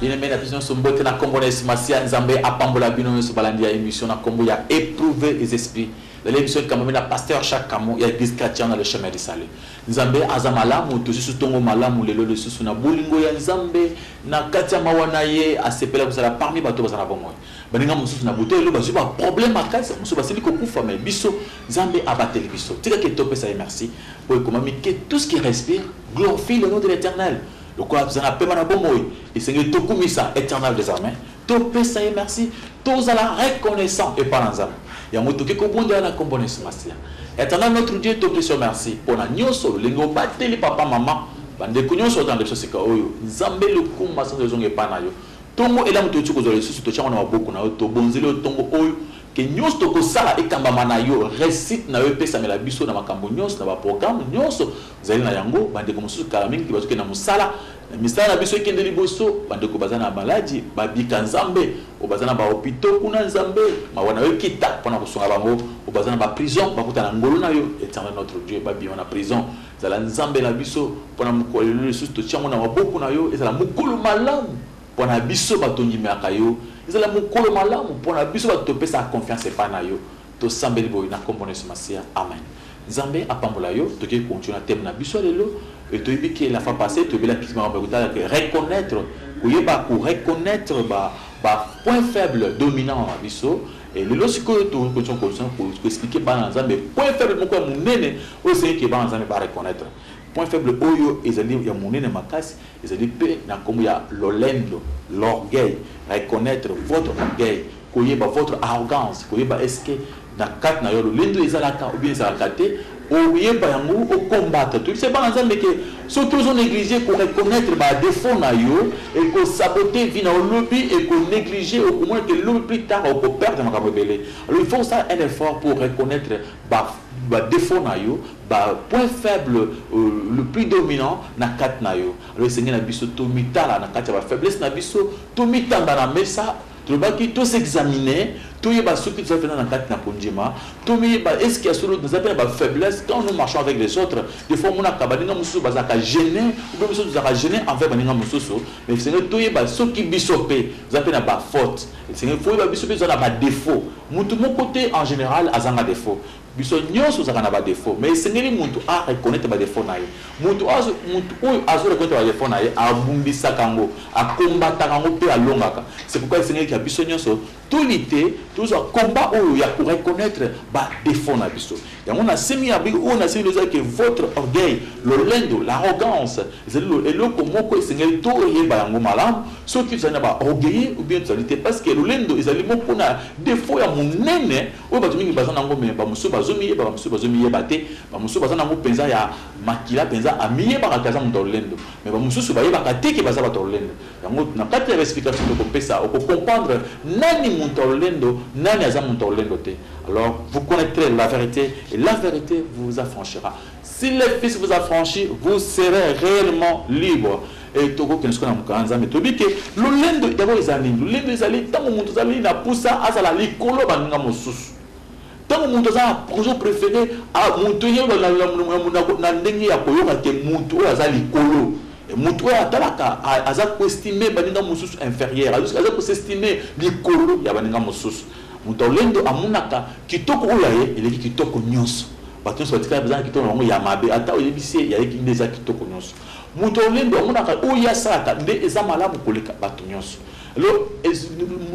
Bien aimé, la vision sur beauté na kombo na Masia Nzambe apambola bino sur balandi ya émission na kombo ya éprouver les esprits. Dans l'émission quand même la pasteur chaque camo ya église chrétienne dans le chemin du salut. Nzambe azamala mutu sous tongo malamu lelo le sous na bolingo ya Nzambe na katia mawana ye asepela kusala parmi bato bazana bongo. Baninga mususu na bote lo bazu ba problème akasa mususu basili ko kufa mais biso Nzambe abateli biso. Tika ke topé ça et merci. Pour comment que tout ce qui respire glorifie le nom de l'Éternel. Le quoi vous en avez pas bon et Seigneur tout comme ça éternel désormais topé ça et merci tous à la reconnaissance et par l'ensemble il y a moto qui comprend la composition masia éternel notre Dieu topé sur merci pour la nyoso lengo bateli papa maman bande kunyoso dans les choses que oyo Nzambe le kuma sans raison et pas na yo tongo ela moto tu ko zo le susu to chama na beaucoup na to bonzeli tongo oyo que nyos to ko sala ekamba na yo récite na yo pesa mela biso na makambo nyos na ba programme nyoso zali na yango bande ko mususu kala mingi bazuke na musala misala na biso ekende liboso bande ko bazana maladi babika Nzambe o bazana ba hôpital kuna Nzambe mawana yo kita pona ko songa bango o bazana ba prison bakuta na ngolo na yo éternel notre Dieu babi na prison zala Nzambe na biso pona mukolelo susu to tiamo na maboko na yo ezala mukolo malamu pona biso batongi miaka yo ezala mukolo malamu pona biso batopesa confiance pa na yo to sambeli boy na komboneso masia amen. Nzambe apambola yo to ke continue na thème na biso lelo et to ibiki la fois passée to bela kisma ba reconnaître kuyeba ko reconnaître ba point faible dominant na biso et lelo siko to continue pour expliquer ba Nzambe point faible moko munene o c'est que ba Nzambe ba reconnaître point faible oyo ezali ya munene makasi ezali pe na kombo ya lolendo l'orgueil reconnaître votre orgueil koyeba votre arrogance koyeba est-ce que na kat na yo lolendo ezalaka ou bien ezalaka te oyeba yango o combattre tout c'est pas Nzambe que ceux qui ont négligé pour reconnaître ba défaut na yo et ko saboter vie na lobby et ko négliger au moins que le plus tard on peut perdre ma kabelé. Alors il faut ça un effort pour reconnaître ba défaut na yo ba point faible le plus dominant na kat na yo. Alors Seigneur na biso to mitala na kat ba faiblesse na biso to mitanda na mesa to ba ki to s'examiner to yeba ce qui se fait dans la kat na ponjima to yeba est-ce qu'il y a sur nous appelle ba faiblesse quand nous marchons avec les autres des fois mon akabaninga musu bazaka gêner ou bien musu bazaka gêner envers baninga mususu mais Seigneur to yeba ce qui bisopé vous appelle na ba faute Seigneur faut yeba bisopé na ba défaut mutu mon côté en général azanga défaut biso nyonso zaka na ba défaut mais Seigneur muntu a reconnaître ba défaut na ye muntu oyo azo reconnaître ba défaut na ye abumbisa kango akombata kango pe alongaka c'est pourquoi Seigneur qui a biso nyonso tout l'été tout ça combat oyo ya pour reconnaître ba défaut na biso ya on a semi abi on a semi que votre orgueil l'olendo l'arrogance et le komoko Seigneur to yeba yango malam ceux qui sont ba orgueil ou bienalité parce que l'olendo ezali moko na défaut ya monene oyo ba tumingi bazana ngo me ba musu bazomi ba musu bazomi yebate ba musu bazana ngo penza ya makila penza amiye ba kaza mutolendo mais ba musu ba yeba kateke baza ba tolendo yango na kati ya explication de pesa o comprendre nani mutolendo nani aza mutolendo te. Alors vous connaîtrez la vérité et la vérité vous affranchira. Si le Fils vous affranchit, vous serez réellement libre. Et toko que nous connaissons kanza mais tobi que lolendo d'abord ezali lolendo ezali tango muntu zali na pusa azala likolo baninga mosusu tango muntu za projet préféré a muntu yelo na ndenge ya koyoka ke muntu azali likolo muntu atalaka aza ko estimer baninga mosusu inférieur aza ko s'estimer likolo ya baninga mosusu muntu lolendo amunaka kitoko oyaye eleki kitoko nyonso bato so batika bazana kitoko ngo ya mabe ata oyebisi ya yeki ndeza kitoko nyonso muntu lolendo amunaka oya saka nde eza malamu koleka bato nyonso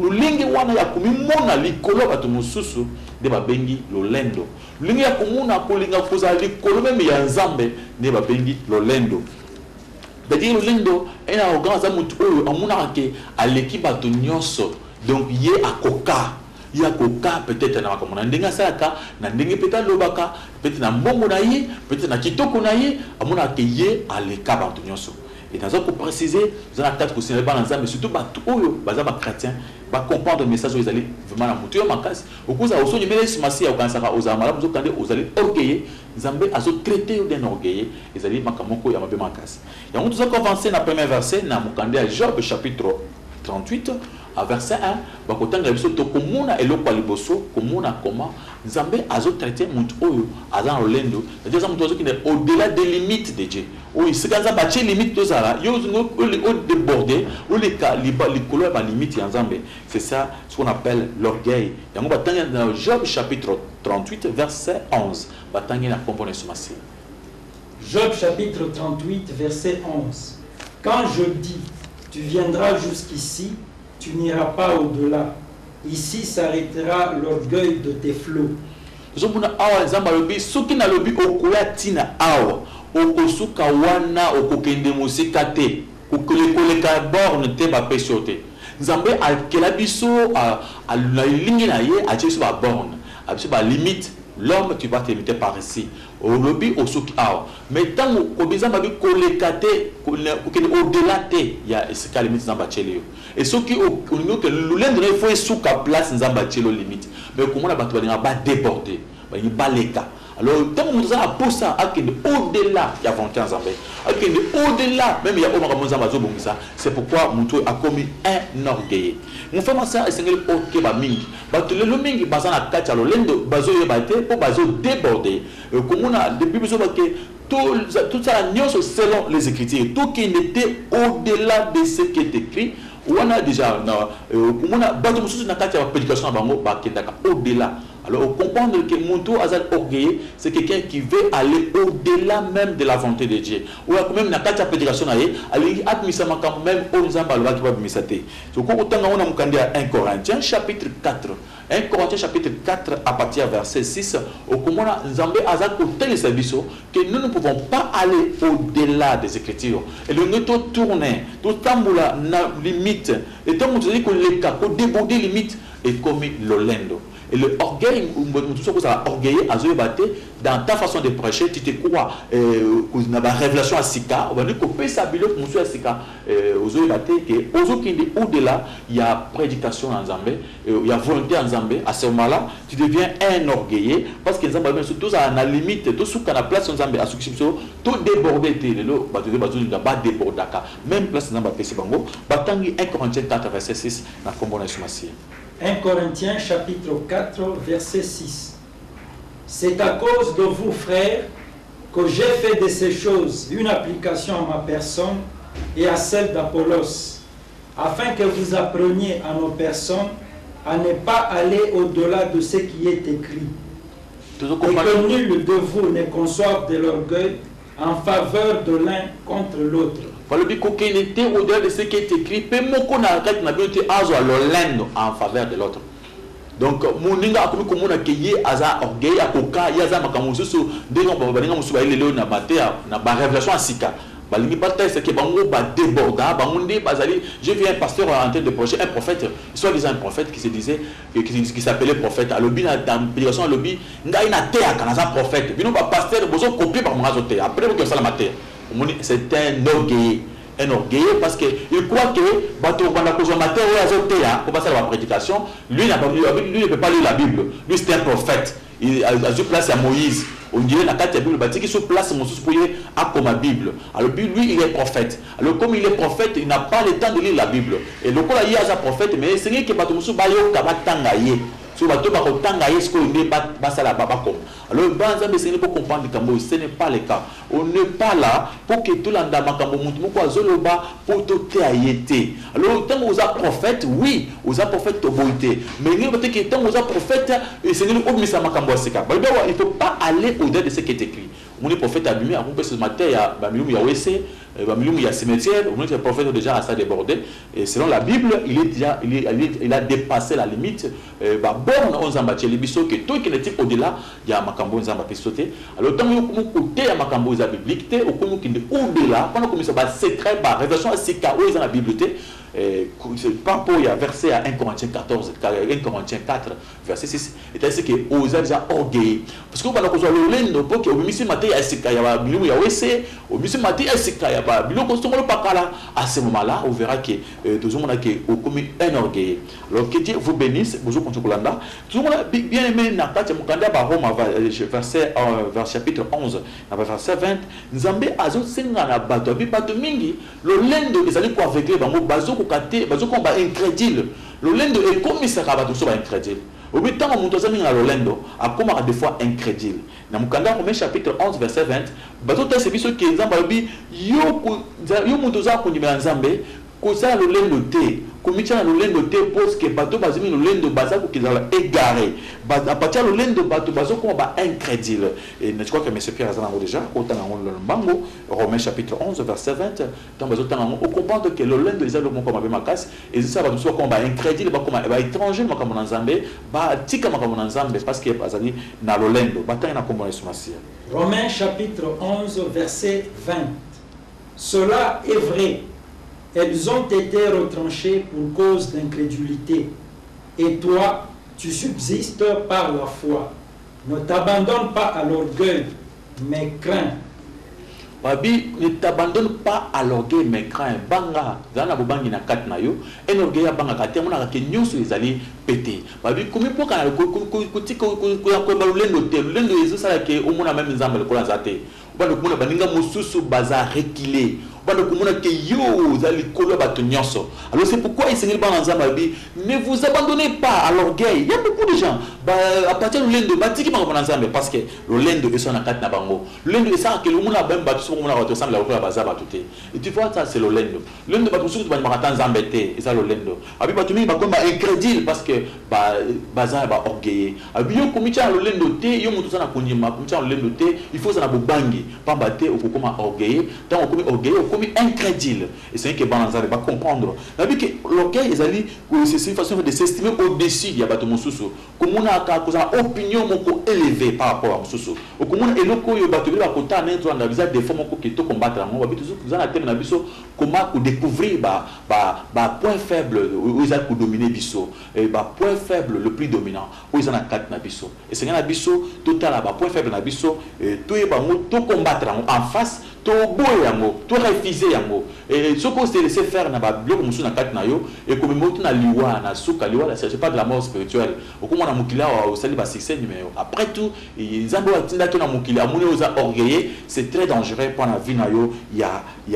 lolingi wana ya kumimona likolo bato mosusu nde babengi lolendo lolingi ya kumuna kolinga koza likolo meme ya Nzambe nde babengi lolendo c'est-à-dire lolendo ena arrogance mutu oyo amunaka ke aleki bato nyonso donc ye akoka ya koka peut-être na makamona ndenga saka na ndenge peut-être peut-être na mbongo na ye peut-être na kitoko na ye amona ke ye aleka bato nyonso Et dans un pour préciser, vous avez quatre coussins, mais surtout, tout les chrétiens, comprendre le message où ils allaient vraiment la mouture, ma casse. Au coup, ça aussi, mais les massis, aux amalades, vous allez orgueiller, Zambé a traité d'un orgueil, ils allaient makamoko, yamabe ma casse. Et on nous a avancé dans le premier verset, dans le Job, chapitre 38, à verset 1, bakotanga biso to komona eloko liboso komona comment Nzambe azo traité mutu oyo azan olendo c'est-à-dire ça mutu qui est au-delà des limites de Dieu. Oui, c'est quand ça battre limite to zara yo au déborder ou les cas les couleurs ba limite Nzambe. C'est ça ce qu'on appelle l'orgueil. Yango batanga dans Job chapitre 38 verset 11. Batanga na comprendre ce matin. Job chapitre 38 verset 11. Quand je dis tu viendras jusqu'ici, tu n'iras pas au-delà. Ici s'arrêtera l'orgueil de tes flots. L'homme, tu vas t'imiter par ici. Au lobby, au souk awa. Mais tant que vous avez collecté, au-delà, il y a ce qui a limite dans la limite. Et ce qui est l'un il faut souk à place dans la limite. Mais comment la bataille va déborder, il va les cas. Alors, tant que vous avez posé ça, au-delà, il y a 25 ans. Au-delà, même il y a c'est pourquoi mon tour a commis un orgueil. Mon frère, ça, c'est un orgueil mingi. Le mingi, basé na kacha, le lendo, basé yebate, pour basé déborder. Comme on a depuis besoin que tout ça, selon les Écritures, tout qui n'était au-delà de ce qui est écrit. On a déjà, on a battu na kacha prédication au-delà. Alors, comprendre que mon tour azal orgueilleux, c'est quelqu'un qui veut aller au-delà même de la volonté de Dieu. Ou même na kacha prédication aye, ali admisama quand même on zamba lwa qui va misate. So ko utanga on a mukandia 1 Corinthiens chapitre 4. 1 Corinthiens chapitre 4 à partir verset 6 au komona nzambe azal ko tel service que nous ne pouvons pas aller au-delà des Écritures. Et le nous tourner, tout tambula na limite. Et tant que tu dis que les cas ko déborder limite et comme l'olendo. Et le orgueil, dans ta façon de prêcher, tu te crois dans la révélation à Sika, on va dire que au-delà, il y a prédication en Zambé, il y a volonté en Zambé. À ce moment-là, tu deviens un orgueilleux parce que Zambé, tout ça, à la limite, tout ce qu'on a place en Zambé, à ce qui tout débordé, même place en Zambé, c'est bon. 1 Corinthiens 4, verset 6, dans la combinaison. 1 Corinthiens chapitre 4 verset 6. C'est à cause de vous, frères, que j'ai fait de ces choses une application à ma personne et à celle d'Apollos, afin que vous appreniez à nos personnes à ne pas aller au-delà de ce qui est écrit. Et que nul de vous ne conçoive de l'orgueil en faveur de l'un contre l'autre. Au-delà de ce qui est écrit, en faveur de l'autre. Donc, moninga a comme on a cueilli aza orgueil à coca, yaza makamusu, dénon babalinga musuba ilelo na batea na ba révélation à sika. Balingi bataille c'est que bango ba déborda, bangonde bazali. J'ai vu un pasteur en train de prêcher, un prophète, soit disant un prophète qui se disait qui s'appelait prophète. À l'objet dans prédication à l'objet, nga ina terre quand un prophète. Bino ba pasteur besoin copier par moi zoté. Après que ça la matière. C'est un orgueil. Un orgueilleux parce qu'il croit que bateau pendant que son matin pour passer à la prédication, lui ne peut pas lire la Bible. Lui c'est un prophèt. Il a sur place à Moïse. On dirait la carte de la Bible, bâti qui sur place mon sous à comme la Bible. Alors lui il est prophète. Alors comme il est prophète, il n'a pas le temps de lire la Bible. Et le quoi il y a un prophète, mais c'est que bateau sous bayo kabatangaye. Sur bateau batangaye ce qu'on n'est pas ça baba comme. Alors banza c'est pour comprendre que ce n'est pas le cas. On n'est pas là pour que tout l'anda makambo mutu moko azoloba pour tout ayete. Alors tant vous a prophète, oui, vous a prophète toboité. Mais il peut que tant vous a prophète, c'est nous obmisa makambo seka. Il faut pas aller au-delà de ce qui est écrit. On est prophète abîmé, à ce matin il y a bamilum ya wc, bamilum ya cimetière, on est prophète déjà à ça débordé et selon la Bible, il a dépassé la limite borne on zamba biso que tout qui est au-delà, il y a makambo zamba pisoté. Alors tant que côté à makambo za biblique, au comme qui est au-delà, quand on commence à secret par révélation à sika où dans la Bible par rapport à verset à 1 Corinthiens 14, 1 Corinthiens 4, verset 6, c'est-à-dire que osa déjà orgueil. Parce que pendant que le lendo, pour que au ministre maté à Sekaya, Bilou Yawese, au ministre maté à Sekaya, Bilou Kostomolo Pakala, à ce moment-là, on verra que tout le monde a commis un orgueil. Alors que Dieu vous bénisse, bonjour Konchokolanda. Tout le monde a bien aimé Nakati Mukanda Baroma, verset chapitre 11, verset 20, Nzambe Azot Sengana Bato, Bato Mingi, le lendo, ils allaient pour aveugler, Bazo Kokate, Bazo Komba incrédule. Le lendo est comme ça, Bato Soba incrédule. Au bout de temps, on a le lendo, à comme des fois incrédule. Dans Mukanda, Romain chapitre 11, verset 20, Bato Tess, c'est qui Nzambe, yo Mutoza Kondimé Nzambe, Kosa le lendo te, Komitia le lendo te, pose que Bato Bazimi le lendo Baza qui est égaré. À partir de lendo Bato Bazo Komba incrédule. Et je crois que M. Pierre Azanango déjà, autant dans le Bango, Romains chapitre 11, verset 20, dans Bazo Tanango, on comprend que le lendo est le mot comme avec ma casse, et ça va nous soit comme incrédule, comme étranger, comme en Zambé, tika comme en Zambé, parce que Bazani na le lendo, bataille na comme en Romains chapitre 11, verset 20. Cela est vrai. Elles ont été retranchées pour cause d'incrédulité. Et toi, tu subsistes par la foi. Ne t'abandonne pas à l'orgueil, mais crains. Babi, ne t'abandonne pas à l'orgueil, mais crains. Banga, zana bobangi na kat na yo. En orgueil banga kate mona ka nyonso ezali pété. Babi, comme pour kana ko lendo ezo sala ke o mona même nzambe ko lazate. Bando ko mona baninga mususu baza reculer. Alors c'est pourquoi il s'est dit, ne vous abandonnez pas à l'orgueil. Il y a beaucoup de gens à partir de l'Inde, parce que le l'Inde est son akat na bango. L'Inde est ça que le monde a même battu sur le monde a ressemble à la bazar batute. Et tu vois ça c'est le l'Inde. L'Inde battu sur le marathon zambete et ça le l'Inde. Abi battu mi ba comme incrédule parce que bazar ba orgueilleux. Abi yo komicha le l'Inde te yo mutu sana kunyima komicha le l'Inde te il faut ça na bobangi pamba te au comme orgueilleux tant au comme orgueilleux incrédule. Et c'est un que Bananza va comprendre. Que l'orgueil, c'est une façon de s'estimer au-dessus de Yabato Moussousou. Comme on a une opinion élevée par rapport à Moussousou. Ou comme on a une opinion à côté de la visage des femmes qui te combattent. On va toujours comment découvrir point faible où ils ont dominé Bisso. Point faible le plus dominant où ils ont 4 Nabisso. Et c'est un Nabisso total à point faible Nabisso. Tout combattre en face. Tout refuser yango et ce qu'on s'est laissé faire na ba bloc musu na kat na yo et comme moto na liwa na suka liwa c'est pas de la mort spirituelle au comme on a mukila au sali ba succès numéro après tout nzambo atinda to na mukila amune oza orgueilleux c'est très dangereux pour la vie na yo il y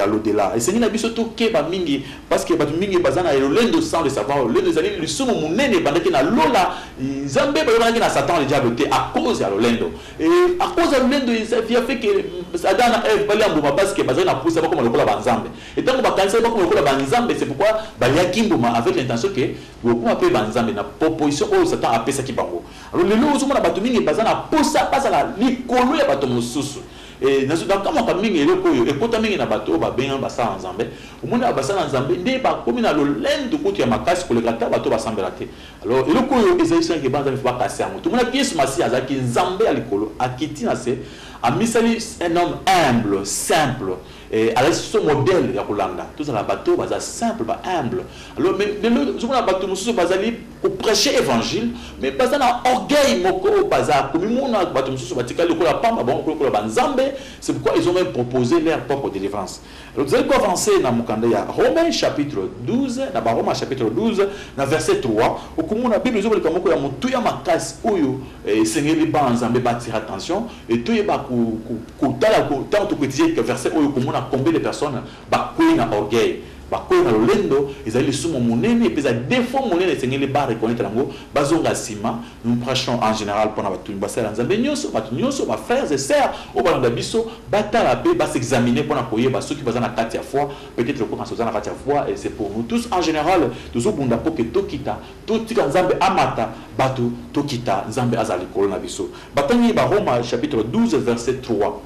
a l'au-delà et c'est ni na biso to ke ba mingi parce que ba mingi bazana le lendo sans le savoir le des ali le sumo munene bandaki na lola nzambe ba yona na satan le diable te à cause ya le lendo et à cause ya le lendo il fait que Adam et Ève bali parce que bazana pousse pas comme le kola banzambe et tant que bakanisa pas comme le kola banzambe c'est pourquoi bali kimbuma avec l'intention que beaucoup appelle banzambe na proposition au satan appelle ça qui bango alors le lozo mona batu mingi bazana poussa pas la likolo ya batu mususu et dans ce cas comme mingi eloko yo ekota mingi na bato ba benga basa nzambe omona basa nzambe nde ba komi na lolendo kuti ya makasi kolekata bato basambela te alors eloko yo ezali que banza fa kasi amoto mona pièce masi azaki nzambe ya likolo akiti na se a misali un homme humble simple et alors ce modèle ya kolanda tout ça la bateau baza simple ba humble alors mais le jour la bateau mususu bazali pour prêcher évangile mais baza na orgueil moko baza comme mona bateau mususu batika le kola pamba bon kola banzambe c'est pourquoi ils ont même proposé leur propre délivrance alors vous allez avancer dans mukanda ya Romains chapitre 12 na ba Romains chapitre 12 na verset 3 au comme na Bible ezobeleka moko ya mutu ya makasi oyo sengeli banzambe batira attention et tout est ba ko tala ko tant to petit que verset oyo comme combien de personnes bakoyi na orgueil bakoyi na lolendo ezali lisumu monene et puis za défaut monene sengeli ba reconnaître yango bazonga sima nous prêchons en général pour na batu basala nzambe nyonso batu nyonso ba frères et sœurs au balanda biso batala pe ba s'examiner pour na koyeba ceux qui bazana kati ya foi peut-être ko kanso na kati ya foi et c'est pour nous tous en général tous bunda po que tokita totika nzambe amata batu tokita nzambe azali kolona biso batangi ba Roma chapitre 12 verset 3.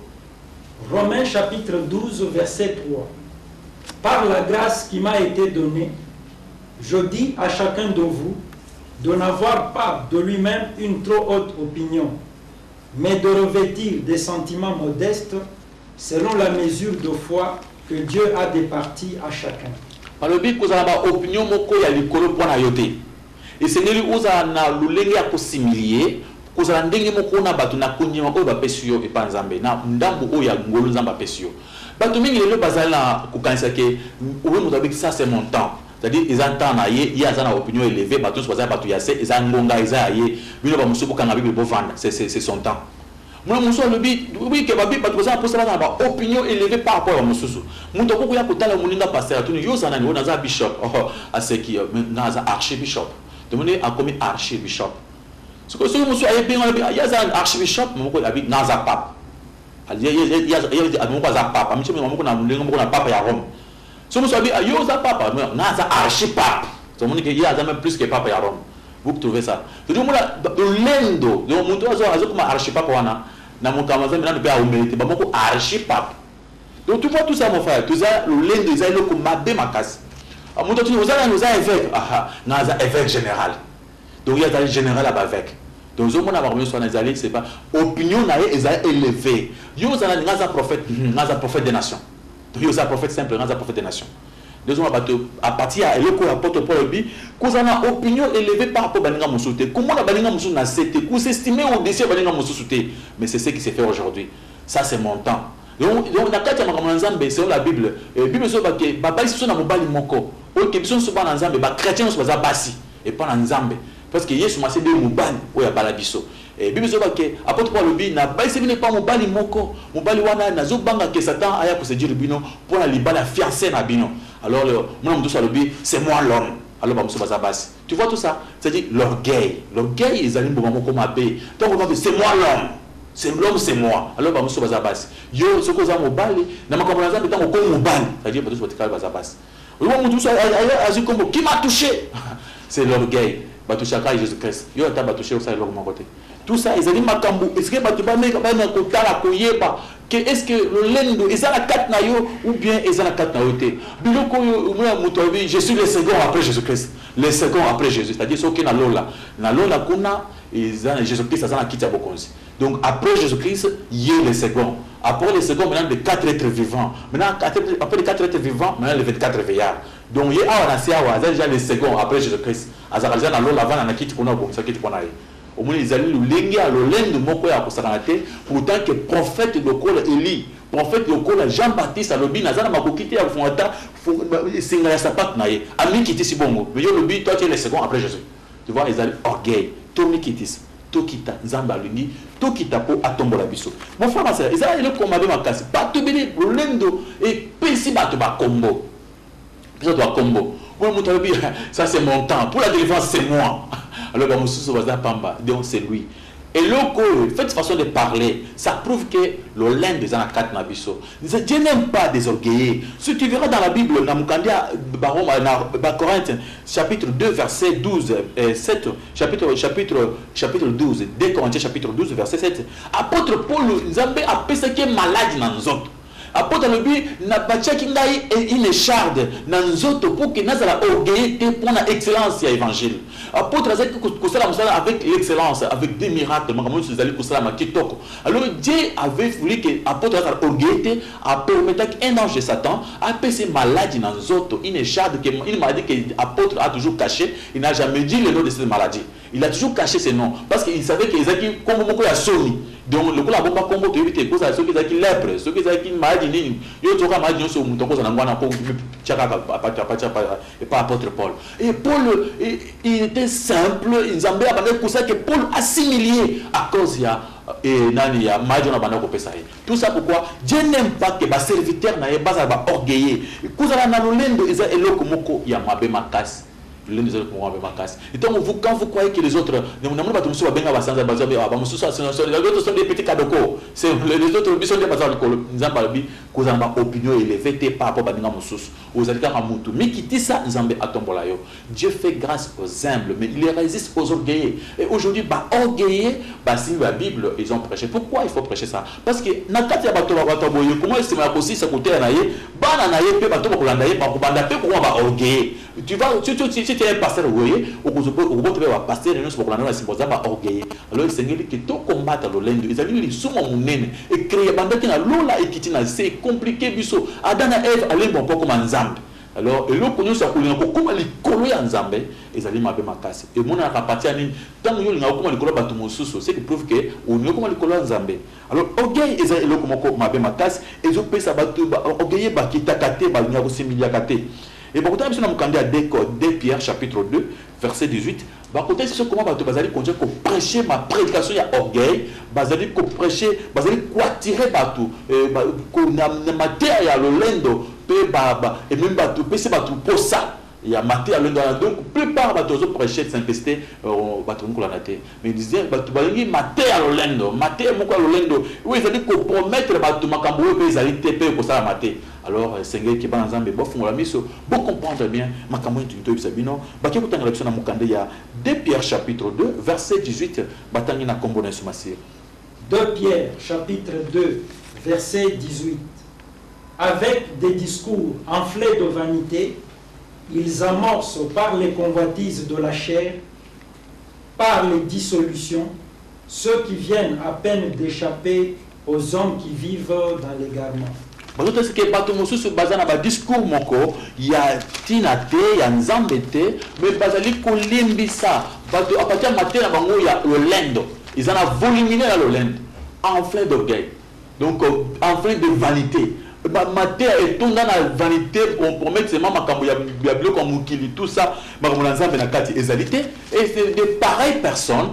Romains chapitre 12, verset 3. Par la grâce qui m'a été donnée, je dis à chacun de vous de n'avoir pas de lui-même une trop haute opinion, mais de revêtir des sentiments modestes selon la mesure de foi que Dieu a départie à chacun. balobi kozala ba opinion moko ya likolo pona yote esengeli ozala na lolenge ya kosimilie kozala ndenge moko na bato na konyema oyo bapesi yo epa nzambe na ndambo oyo ya ngolu nzambe apesi yo bato mingi lelo bazali na kokanisa ke oyo moto abiki ça c'est mon temps, c'est-à-dire ils entendent na ye aza na opinion élevée bato nyonso bazali bato ya se eza ngonga eza ya ye bino bamosusu bokanga bible bovanda c'est son temps. Mwana mosusu alobi oui ke babi bato bazali mposa baza na ba opinion élevée par rapport ya bamosusu moto akokoya kotala moninga pasteur atuni yo oza nani oyo naza bishop aseki naza archibishop tomoni akomi archibishop soki mosusu ayebenga yaza archibishop moko abi naza pape moko aza papa amici moko na ndenge moko na papa ya Rome so mosusu abi yo oza papa naza archipape tomoni ke ye aza même plus que papa ya Rome. Vous trouvez ça? C'est-à-dire lendo donc moto azokoma archipape wana na mokamaza mina pe a humilité ba moko archipape. Donc tu vois tout ça mon frère, tout ça le lendo ils aillent comme mabe makasi. Moto tu nous a évêque naza évêque général. Donc il y a un général à évêque. Donc zo mona ba revenir sur les alliés c'est pas opinion na eza élevé. Yo za naza prophète des nations. Donc yo za prophète simple, naza prophète des nations. Deuxième à partir à l'eau apôtre Paul bi qu'on a opinion élevée par rapport à baninga musuté. Comment la baninga musu na c'était qu'on s'estimait au-dessus baninga musuté. Mais c'est ce qui s'est fait aujourd'hui. Ça c'est mon temps. Donc na kati ya makambo nzambe c'est la Bible. Bible so ba ke baba iso na mobali moko. O ke biso so ba na nzambe ba chrétien so ba basi et pas na nzambe. Parce que Yesu m'a cédé mobali o ya bala biso. Bible so ba ke apôtre Paul bi na ba iso bine pas mobali moko. Mobali wana na zo banga ke Satan aya ko se dire bino pour la libala fiancé na bino. Alors, c'est moi l'homme. Alors, tu vois tout ça? C'est-à-dire l'orgueil. L'orgueil, ils allaient comme abbé. Donc, on va dire, c'est moi l'homme. C'est l'homme, c'est moi. Alors, yo, ce que vous avez mobile, n'a pas compris, c'est comme mobile. C'est-à-dire, qui m'a touché? C'est l'orgueil. Batouchaka Jésus-Christ. Yo, t'as batouché aussi à l'orgueil côté. Tout ça, ils allaient makambu. Est-ce que Batouba mec va me coûter la koyeba? Est-ce que le lendo est à la 4 nayo ou bien est à la 4 nayoté? Je suis le second après Jésus-Christ. Le second après Jésus. C'est-à-dire ce qui est dans lola. Dans lola kuna Jésus-Christ a quitté Bokonzi. Donc après Jésus-Christ, il y a le second. Après le second, maintenant les 4 êtres vivants. Maintenant après les 4 êtres vivants, maintenant les 24 veillards. Donc il y a déjà le second après Jésus-Christ. Azaralja dans lola avant na quitté kuna ko sakiti kuna yi. Au moins ils allaient l'engue à l'olendo moko ya kosakanate pourtant que prophète de Kola Élie prophète de Kola Jean-Baptiste alobi nazana makokité ya fondata singa ya sapat na ye ami kiti si bongo mais yo lobi toi tu es le second après Jésus. Tu vois ils allaient orgueil tomi kitis tokita nzamba lungi tokita po atombola biso mon frère ma sœur ils allaient le commander makasi pas te béni l'olendo et pesi bato ba combo biso doit combo pour mon tabi ça c'est mon temps pour la délivrance c'est moi. Alors, donc c'est lui. Et le fait façon de parler, ça prouve que le lend des anakat nabiso. Dieu n'aime pas des orgueillés. Si tu verras dans la Bible, dans Corinthiens, chapitre 2, verset 12, 7, chapitre 12, 2 Corinthiens, chapitre 12, verset 7, apôtre Paul, Nzambe a pensé qu'il est malade dans nous autres. Apôtre Lobi n'a pas tchaki ngai une écharde dans nzoto pour que nazala orgueillité pour la excellence ya évangile. Apôtre Azaki kosala musala avec l'excellence, avec des miracles, comme nous allons kosala ma kitoko. Alors Dieu avait voulu que apôtre azala orgueillité a permettre qu'un ange de Satan a passé maladie dans nzoto, une écharde que une maladie que apôtre a toujours caché, il n'a jamais dit le nom de cette maladie. Il a toujours caché ses noms parce qu'il savait que Ezaki comme beaucoup ya soni. Donc le coup la bomba combo tu éviter cause ceux qui Ezaki lèpre, ceux qui Ezaki maladie nini. Yo toka maladie sur muto cause na ngwana ko tchaka et pas apôtre Paul. Et Paul il était simple, Nzambe a parlé pour ça que Paul assimilé à cause ya et nani ya maladie na bana ko pesa. Tout ça pourquoi Dieu n'aime pas que ba serviteur na yeba ba orgueillé. Cause na lolendo eza eloko moko ya mabe makasi. Et donc quand vous croyez que les autres les autres sont des petits cadeaux, c'est les autres sont des bazar nous avons opinion élevée par rapport à aux alikamutu mais qui dit ça Nzambe atombola yo. Dieu fait grâce aux humbles mais il résiste aux orgueillés. Et aujourd'hui orgueillés si la Bible ils ont prêché. Pourquoi il faut prêcher ça? Parce que na kati ya bato ba boye comment est-ce que aussi ça côté na ye bana na ye pe bato ba kolanda ye ba kobanda pe ko ba orgueillé. Tu vas tu es un pasteur voyez au pasteur nous pour la simboza ba orgueillé. Alors c'est ngeli que to combattre le lendo ils allaient les souma munene et créer banda qui na lola et qui na c'est compliqué biso Adana Eve allait bon pas comme Nzambe. Alors, et l'autre, nous savons comment les colons en Zambé, ils allaient m'appeller ma casse. Et mon appartient à tant que nous avons comment les colons battent mon sous, c'est qui prouve que on a comment les colons en Zambé. Alors, orgueil, ils allaient comment m'appeller ma casse, et ils ont payé ça, orgueil, qui t'a caté, il y a aussi milliardaires. Et bon, quand on a candidat à 2 Pierre chapitre 2, verset 18, bah, quand c'est comment tu vas continuer à prêcher ma prédication, il y a orgueil, bah, vous prêcher, bah, vous allez attirer bateau, qu'on a matière à l'olendo, et même bateau, c'est bateau pour ça. Il y a matière à l'olendo, donc, plupart bateaux prêcher de simplicité, bateau qu'on a naté. Mais ils disaient, bateau, matière à l'olendo, matière à l'olendo, oui, ils allaient compromettre bateau, ma cambo, ils allaient taper pour ça la matière. Alors, Seigneur qui est dans Zambé, bon, la mission, bon comprendre bien, ma cambo, tu sabino, bah, qui est pour l'élection à Mukande, il y a 2 Pierre chapitre 2, verset 18, batangi na combo na sumasir. 2 Pierre chapitre 2, verset 18. Avec des discours enflés de vanité, ils amorcent par les convoitises de la chair, par les dissolutions, ceux qui viennent à peine d'échapper aux hommes qui vivent dans l'égarement. Bazoto ce que bato mosusu bazana ba discours moko ya tinate ya nzambete mais bazali kolimbisa bato a partir matin na bango ya lolendo ils en a voluminé la lolendo enflé d'orgueil donc enflé de vanité matin et tout dans la vanité on promet seulement makambo ya bilo comme mukili tout ça makambo na nzambe na kati ezalité et c'est de pareilles personnes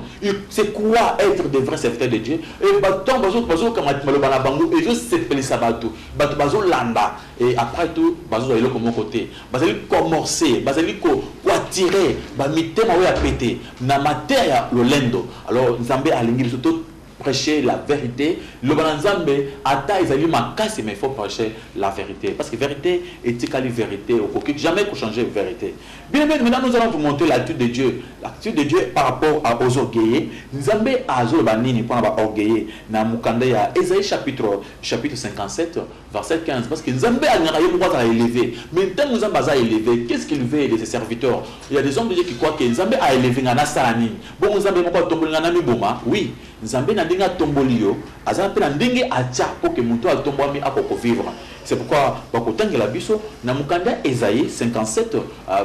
c'est quoi être des vrais serviteurs de Dieu et bato bazo comme malobana bango et je sais pele sabato bato bazo landa et après tout bazo elo comme côté bazali commencer bazali ko attirer ba mitema oya pété na matière lolendo alors nzambe alingi surtout prêcher la vérité. Le Banzambe, ata ils ma casse, mais il faut prêcher la vérité. Parce que vérité est égale vérité. Jamais qu'on changer de vérité. Bien, maintenant nous allons vous montrer l'attitude de Dieu. L'attitude de Dieu par rapport aux orgueillés. Nzambe a zolobanini pour avoir orgueillé. Na mukanda ya Ésaïe chapitre 57, verset 15. Parce que Nzambe a pas élevé. Maintenant Nzambe a élevé. Qu'est-ce qu'il veut de ses serviteurs? Il y a des hommes de Dieu qui croient que Nzambe a élevé Ngana Sarani. Bon, Nzambe moko tomboli Ngana Miboma. Oui. Nzambe na ndinga tombolio azana pe na ndenge atia pour que muto atombwami akoko vivre. C'est pourquoi bakotangela biso na mukanda Ésaïe 57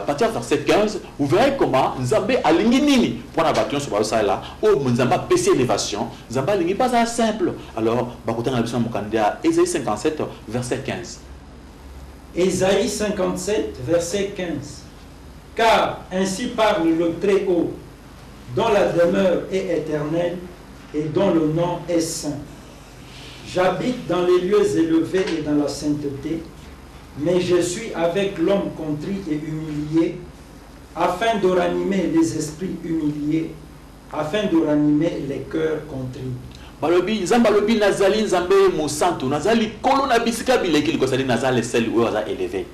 partir verset 15 vous verrez comment Nzambe alingi nini pour na bation sur ça là ou Nzambe pèse élévation Nzambe alingi pas ça simple. Alors bakotangela biso na mukanda Ésaïe 57 verset 15. Ésaïe 57 verset 15. Car ainsi parle le Très-Haut, dont la demeure est éternelle et dont le nom est saint. J'habite dans les lieux élevés et dans la sainteté, mais je suis avec l'homme contrit et humilié, afin de ranimer les esprits humiliés, afin de ranimer les cœurs contris. Balobi nzamba lobi nazali nzambe mosantu nazali kolo na bisika bileki likosali nazali sel oyo aza élevé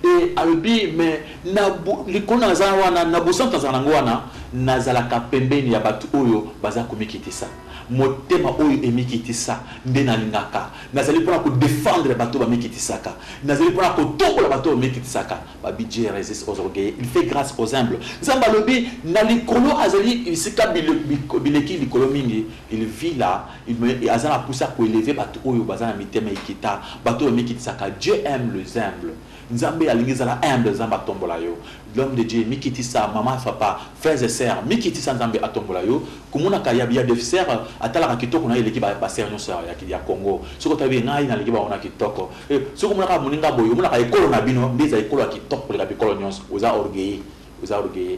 et alobi mais na likolo nazala wana na bosantu nazala nango wana nazalaka pembeni ya bato oyo baza komikitisa motema oyo emikitisa nde nalingaka nazali mpona kodéfendre bato bamikitisaka nazali mpona kotombola bato bamikitisaka babi Dieu résiste aux orgueilleux il fait grâce aux humbles nzambe alobi na likolo azali esika bileki likolo mingi il vit là il aza na poussa koélever bato oyo baza na mitema ekita bato oyo bamikitisaka Dieu aime les humbles nzambe alingi ezala humble nzambe atombola yo l'homme de Dieu mikitisa maman papa frères et sœurs mikitisa nzambe atombola yo komonaka ya des sœurs atalaka kitoko na eleki ba sœurs nyonso ya Congo soko tabi ngai na leki ba ona kitoko soko monaka moninga boyo monaka ekolo na bino ndeza ekolo ya kitoko leka bikolo nyonso oza orgueilleux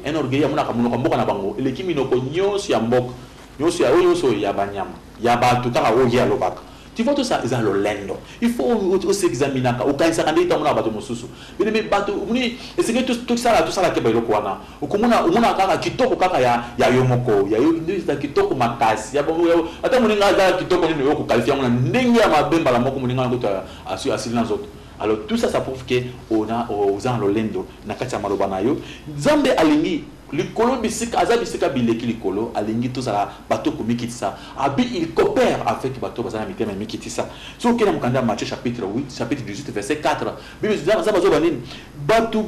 un orgueilleux monaka monoko mboka na bango eleki minoko nyonso ya mboka nyonso ya nyonso ya banyama ya bato kaka oyo ya lobaka. Tu vois tout ça, ils ont le lendo. Il faut aussi examiner. Au cas où ça rendait dans mon abattu mosusu. Mais bateau, et c'est que tout ça là que bailo kwana. Au komuna kaka kitoko kaka ya yomoko. Ya yo ndio kitoko makasi. Ya bongo ata muninga za kitoko ni yo ko qualifier mona ndenge ya mabemba la moko muninga ngo asili na zoto. Alors tout ça ça prouve que on a aux en le lendo na kati ya maloba na yo. Nzambe alingi likolo bisika aza bisika bileki likolo alingi to sala bato komikitisa abi il coopère avec bato bazana mitema mikitisa so kena mukanda Matthieu chapitre 8 chapitre 18 verset 4 bible za bazo banini bato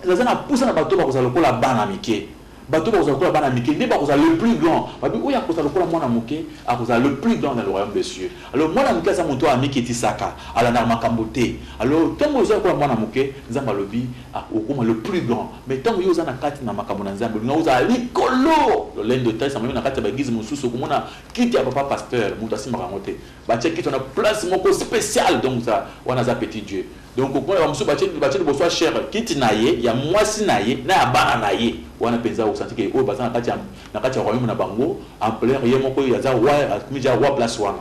bazana pousa na bato bakozala lokola bana mike bato ba kozala bana mike nde ba kozala le plus grand babi oya kozala lokola mwana moke akozala le plus grand dans le royaume des cieux. Alors mwana moke asa moto amiki etisaka ala na makambo te. Alors tango oza lokola mwana moke nzamba lobi okoma le plus grand, mais tango yo oza na kati na makambo na nzambe nga oza likolo lolendo te sa na kati ba église mosusu komona kiti ya papa pasteur moto asimaka ngote batie kiti na place moko spécial, donc ça wana za petit Dieu. Donc on va musu batie boso cher kiti na ye ya mwasi na ye na ya bana na ye wana penza o senti ke o bazana na kati ya royaume na bango en plein ye moko ya za roi place wana.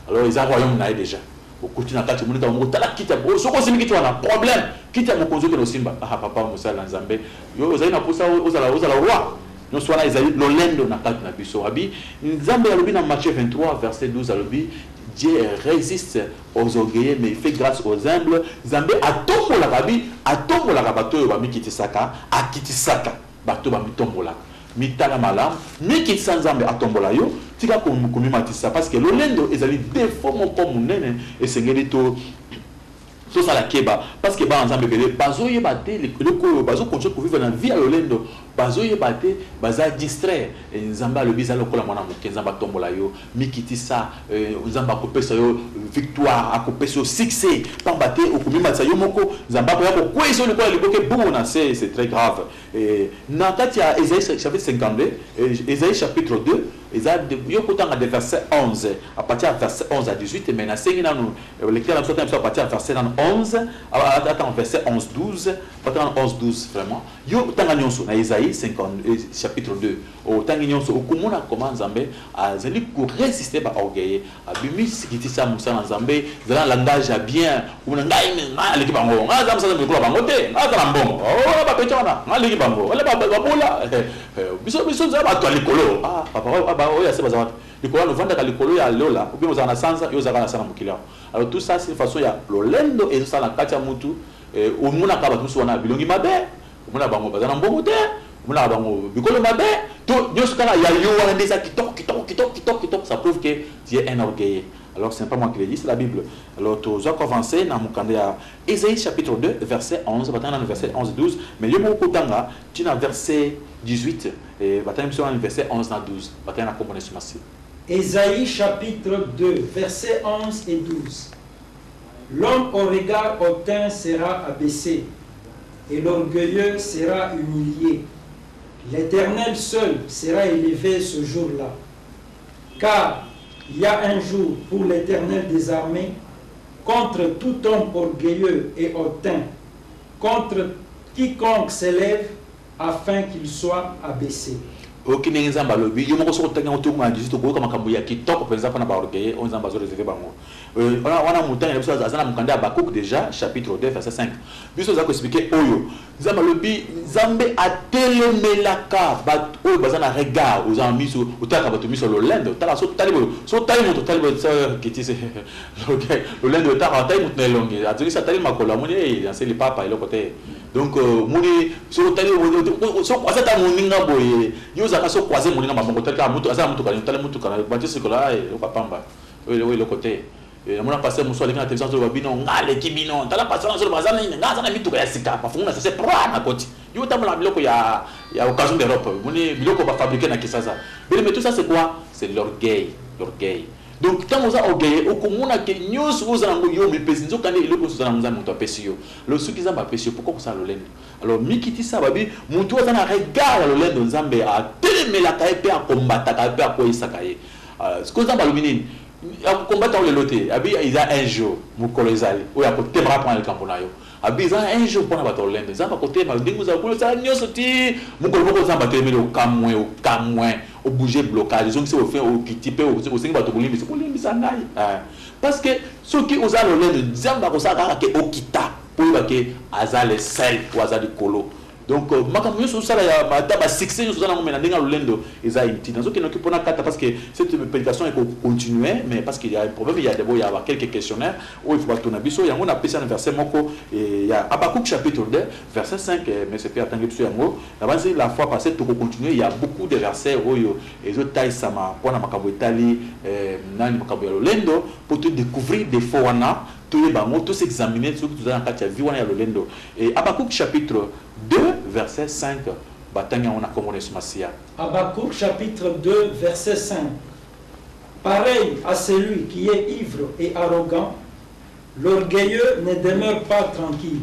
Alors ils ont royaume na ye déjà au continent kati monika mo tala kiti o soko simi kiti wana problème kiti ya mokonzo ke no simba papa musala nzambe yo ozali na posa ozala roi. Nous sommes là, l'olendo na kati na biso abi nzambe alobi na Matthieu 23 verset 12 alobi Dieu résiste aux orgueilleux mais il fait grâce aux humbles. Nzambe atombola kabi atombola bato yo ba mikitisaka akitisaka bato ba mitombola mitala malam mikitisa nzambe atombola yo tika komimatisa parce que l'olendo ezali défaut moko munene esengeli to ça la keba parce que ba nzambe bele bazo yeba te le ko bazo continuer ko vivre na vie à l'olendo bazo yeba te baza distraire nzamba le bizalo ko la mwana moke nzamba tombola yo mikitisa nzamba ko pesa yo victoire akopesa yo succès pamba te okumima tsa yo moko nzamba ko yako kweso le ko liboke bona c'est très grave na kati ya Ésaïe chapitre 52 Ésaïe chapitre 2 yo kotanga de verset 11 à partir de verset 11 à 18 mais na sengi nanu lecteur à partir de verset 11 attends verset 11 12 attends 11 12 vraiment yo tanga nyonso na Ésaïe 50 chapitre 2 au tanga nyonso okumona comment nzambe azali ko résister ba orgueil abimi sikitisa musa na nzambe zala langage à bien kumona ngai na leki bango ngaza musa nzambe ko bango te ngaza na mbongo o ba petona ngaleki bango wala ba bola biso nzaba to likolo papa oya se bazawata likolo no vanda ka likolo ya lola ou bien ozana sanza yo zaka na sana mukila. Alors tout ça c'est une façon ya lolendo et ça la katia mutu omuna ka batu sona bilongi mabe omuna bango bazana mbongo te omuna bango bikolo mabe to nyoso kala ya yo wana ndeza kitoko ça prouve que tu es un orgueilleux. Alors c'est pas moi qui le dis, c'est la Bible. Alors tu as avancé dans mon candidat à Ésaïe chapitre 2 verset 11, dans le verset 11 12, mais le mot kotanga tu as verset 18 et dans le verset 11 à 12. Bataille na comprendre ce matin. Ésaïe chapitre 2 verset 11 et 12. L'homme au regard hautain sera abaissé et l'orgueilleux sera humilié. L'Éternel seul sera élevé ce jour-là. Car il y a un jour pour l'Éternel des armées contre tout homme orgueilleux et hautain, contre quiconque s'élève afin qu'il soit abaissé. Ok, mais nzamba lobi yo moko soko tanga oto ma juste ko kama kambo ya kitoko penza pana ba orgueil on nzamba zo réserver bango wana mutanga na biso azana mukanda Habakuk déjà chapitre 2 verset 5 biso za ko expliquer oyo nzamba lobi nzambe atelemelaka bat oyo bazana regard aux amiso utaka bato miso lolendo tala so talibo kitise lolendo utaka tayi mutne longi azuli sa tali makola moni c'est le papa ile côté. Donc moni so tali so kwasa ta moninga boye yo zaka so kwasa moninga mabongo tala mutu asa mutu kana bati sikola o kapamba le côté mona passer muso alika na télévision so babino ngale kibino tala passer so bazana ngaza na mitu ya sika pafunguna c'est pro na koti yo tamala biloko ya occasion d'Europe moni biloko ba fabriquer na Kisasa mais tout ça c'est quoi? C'est l'orgueil. Donc quand vous avez orgueilleux okomona ke nyos ozango yo mipesi nzokande eloko ozana nzambe mutu apesi yo le suki nzambe apesi yo pourquoi ça lolendo. Alors mikitisa babi mutu ozana regard ya lolendo nzambe a telemelaka pe a combataka pe a koisaka ye ce que nzambe alumini a combattre le loté abi il a un jour mukolo ezali oya ko tebra prendre le campo na yo abi il a un jour pour na batolendo nzambe ko tema ndingu za ko sa nyoso ti mukolo boko nzambe telemelo kamwe au bouger blocage donc c'est au fait au kitipe au singi bato kolimbisa ngai parce que ceux qui osent le nzamba ko sa ka ke okita pour ba ke azale sel ou azali kolo. Donc makambo nyonso sala ya mataba succès nyonso zana ngomena ndinga lolendo eza inti nazo ke noki pona kata parce que cette prédication est continuer mais parce qu'il y a un problème il y a d'abord il y a quelques questionnaires où il faut batona biso yango na pesa na verset moko et ya Habakuk chapitre 2 verset 5 mais c'est pas attendre biso yango avance la fois passée tout continuer il y a beaucoup de versets oyo ezo taille sama pona makambo etali nani makambo ya lolendo pour te découvrir des fois wana tout bango tous examiner ce que tu as dans ta vie wana ya lolendo et Habakuk chapitre 2 verset 5 batanga on a commandé ce Massia. Habakkuk chapitre 2 verset 5. Pareil à celui qui est ivre et arrogant, l'orgueilleux ne demeure pas tranquille.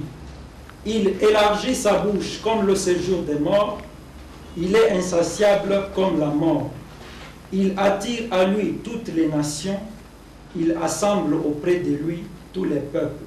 Il élargit sa bouche comme le séjour des morts. Il est insatiable comme la mort. Il attire à lui toutes les nations. Il assemble auprès de lui tous les peuples.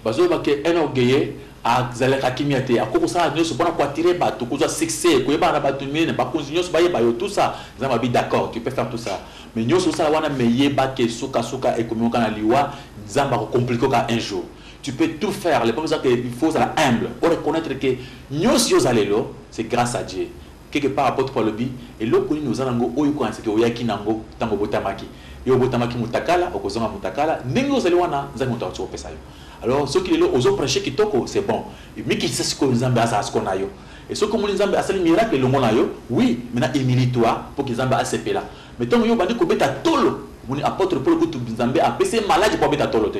Bazo ba ke un orgueilleux a zale kakimiate a ko ça ne se pas quoi tirer ba to ko ça succès ko ba na ba to mine ba continuer so ba ye ba yo tout ça nous avons dit d'accord tu peux faire tout ça mais nous ça wana me ye ba ke suka et comme on a liwa zamba ko compliquer ka un jour tu peux tout faire le problème c'est qu'il faut être humble pour reconnaître que nous si vous allez là c'est grâce à Dieu quelque part apôtre Paul bi et lo koni nous alango oyo ko c'est que oyaki nango tango botamaki yo botamaki mutakala okozonga mutakala ndenge ozali wana nzango mutacho pesa yo. Alors, ceux qui ont prêché qui toko, c'est bon. Mais qui sait ce que nous avons à ce qu'on a eu. Et ceux qui nous avons à ce miracle, le monde a eu, oui, maintenant humilie-toi pour qu'ils aient à ce pays-là. Mais tant que vous avez dit tolo, vous apôtre pour le coup, vous avez appeler malade pour mettre tolo.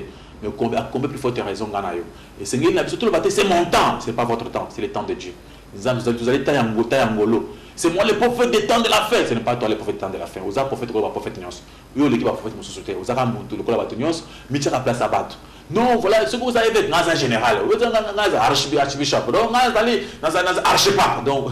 Mais combien plus forte raison qu'on a eu. Et c'est mon temps, ce n'est pas votre temps, c'est le temps de Dieu. Vous allez tailler en ngolo. C'est moi le prophète des temps de la fin. Ce n'est pas toi le prophète des temps de la fin. Vous avez prophète ou prophète Nyos. Vous l'équipe prophète de société. Vous avez le prophète Nyos, mais tu as la place à battre. Non, voilà ce que vous avez fait dans un général. Vous êtes dans un archibishop. Donc, dans un archipape. Donc,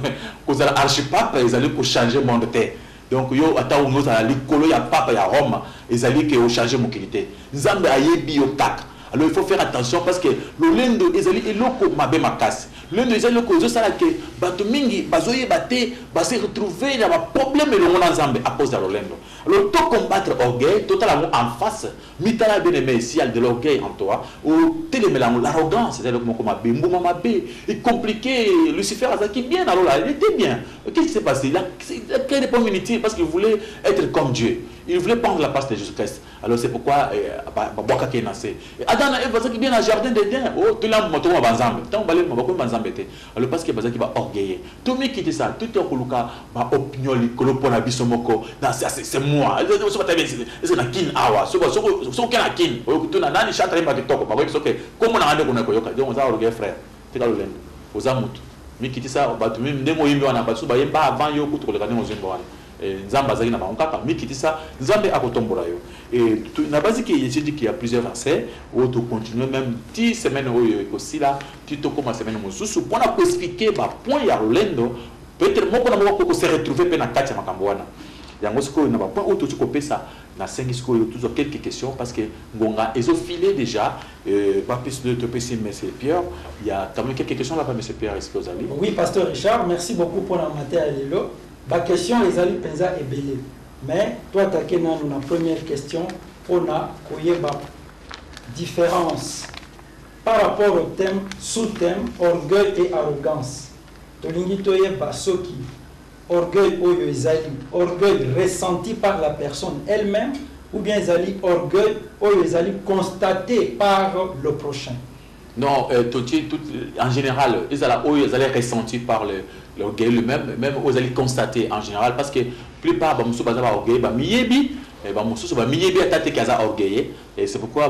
vous avez archipape, ils allaient pour changer le monde de terre. Donc, yo attends nous à l'école, il y a papa, il y a Rome, ils allaient que changer mon qualité. Nzambe ayebi yo tak. Alors il faut faire attention parce que le lendo ils allaient eloko mabe makasi. Lendo ils allaient causer ça que bato mingi bazoye baté ba se retrouver dans un problème et le monde Nzambe à cause de l'olendo. Alors tout combattre orgueil, totalement en face, mitala bien aimé ici il y a de l'orgueil en toi ou télémélange l'arrogance, c'est-à-dire comme mabe mbuma mabe, et compliqué Lucifer a qui bien alors là, il était bien. Qu'est-ce qui s'est passé? Il a créé des pommes inutiles parce qu'il voulait être comme Dieu. Il voulait prendre la place de Jésus-Christ. Alors c'est pourquoi Boka qui est nassé. Adam et Eva qui bien dans le jardin d'Éden. Oh, tout là, moto va ensemble. Tant balé, on va comme ensemble. Alors parce que Baza qui va orgueiller. Tout le monde qui dit ça, tout le monde va opinion, le pour la bisomoko. Non, c'est moi. C'est la kin awa. C'est qui la kin. Tout le monde chante rien pas de toko. Parce que comment on a rendu qu'on a koyoka. Donc on a orgueillé frère. C'est là le lend. Aux amout. Mais qui dit ça, bah tout le monde démo yimbi wana. Parce que bah yimba avant yo kutu le gardien aux yimbi wana. Nzamba zali na bankaka mais qui dit ça Nzambe akotombola yo et na base qui je dis qu'il y a plusieurs versets où tu continues même 10 semaines aussi là tu te commences semaine mosusu pour na expliquer ba point ya lendo peut-être moko na moko ko se retrouver pe na kati ya makambo wana yango siko na ba point où tu copie ça na 5 siko toujours quelques questions parce que ngonga ezofilé déjà pas plus de te passer monsieur Pierre il y a quand même quelques questions là pas monsieur Pierre est-ce que vous allez oui pasteur Richard merci beaucoup pour la matière lelo. La question les ali penza est belle. Mais toi tu as une première question on a une différence par rapport au thème sous-thème orgueil et arrogance. Tolingi toye basoki orgueil oyo ezali orgueil ressenti par la personne elle-même ou bien ezali orgueil oyo ezali constaté par le prochain. Non, en général, ils allaient ressentir par l'orgueil lui-même, même ils allaient constater en général, parce que la plupart de gens ont orgueil, et c'est pourquoi à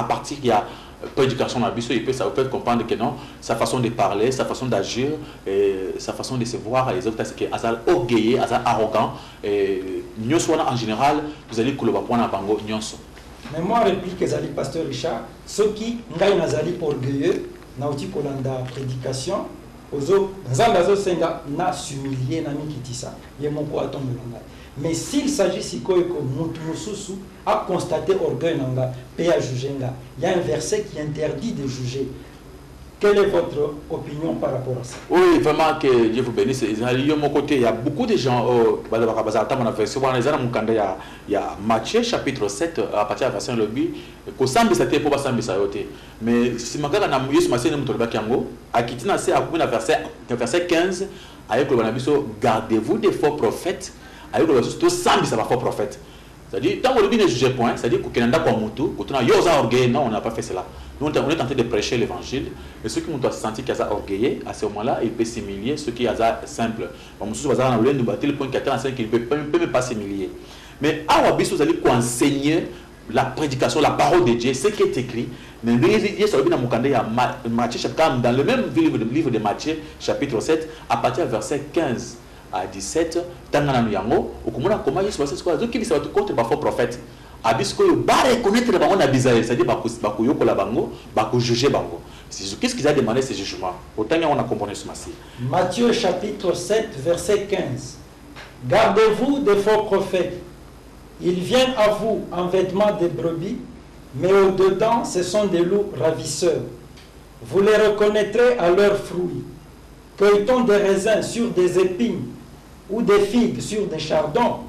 partir de l'éducation dans la vie, ça peut comprendre que non, sa façon de parler, sa façon d'agir, sa façon de se voir, les autres, c'est qu'ils sont orgueilleux, arrogants, et en général, vous allez collaborer avec bango. Mais moi, réplique que Zali Pasteur Richard, ceux qui n'ont pas orgueilleux, n'ont pas la prédication, n'a s'humilier, n'a mis qui ça. Mais s'il s'agit si que Moutoumoussou a constaté orgueil, il y a un verset qui interdit de juger. Quelle est votre opinion par rapport à ça? Oui, vraiment que Dieu vous bénisse. De mon côté, il y a beaucoup de gens, il y a Matthieu chapitre 7, à partir de verset 8, mais si je suis verset 15, gardez-vous des faux prophètes, faux prophètes. C'est-à-dire, tant que ne juge point, c'est-à-dire que on n'a pas fait cela. Nous, on est en train de prêcher l'évangile, et ceux qui ont senti qu'ils sont orgueillés, à ce moment-là, ils peuvent s'humilier, ceux qui sont simples. Ils ne peuvent même pas s'humilier. Mais à Wabis, vous allez enseigner la prédication, la parole de Dieu, ce qui est écrit. Dans le même livre de Matthieu, chapitre 7, à partir du verset 15 à 17, Tangana Yango, au comment Jésus va se faire ce qui va contre les faux prophètes. Abisko ba reconnaître le bango na bizarre, c'est-à-dire bako yoko la bango, bako juger bango. Qu'est-ce qu'ils a demandé ces jugements? Autant on a compris ce matin. Matthieu chapitre 7 verset 15. Gardez-vous des faux prophètes. Ils viennent à vous en vêtements de brebis, mais au-dedans ce sont des loups ravisseurs. Vous les reconnaîtrez à leurs fruits. Cueille-t-on des raisins sur des épines ou des figues sur des chardons?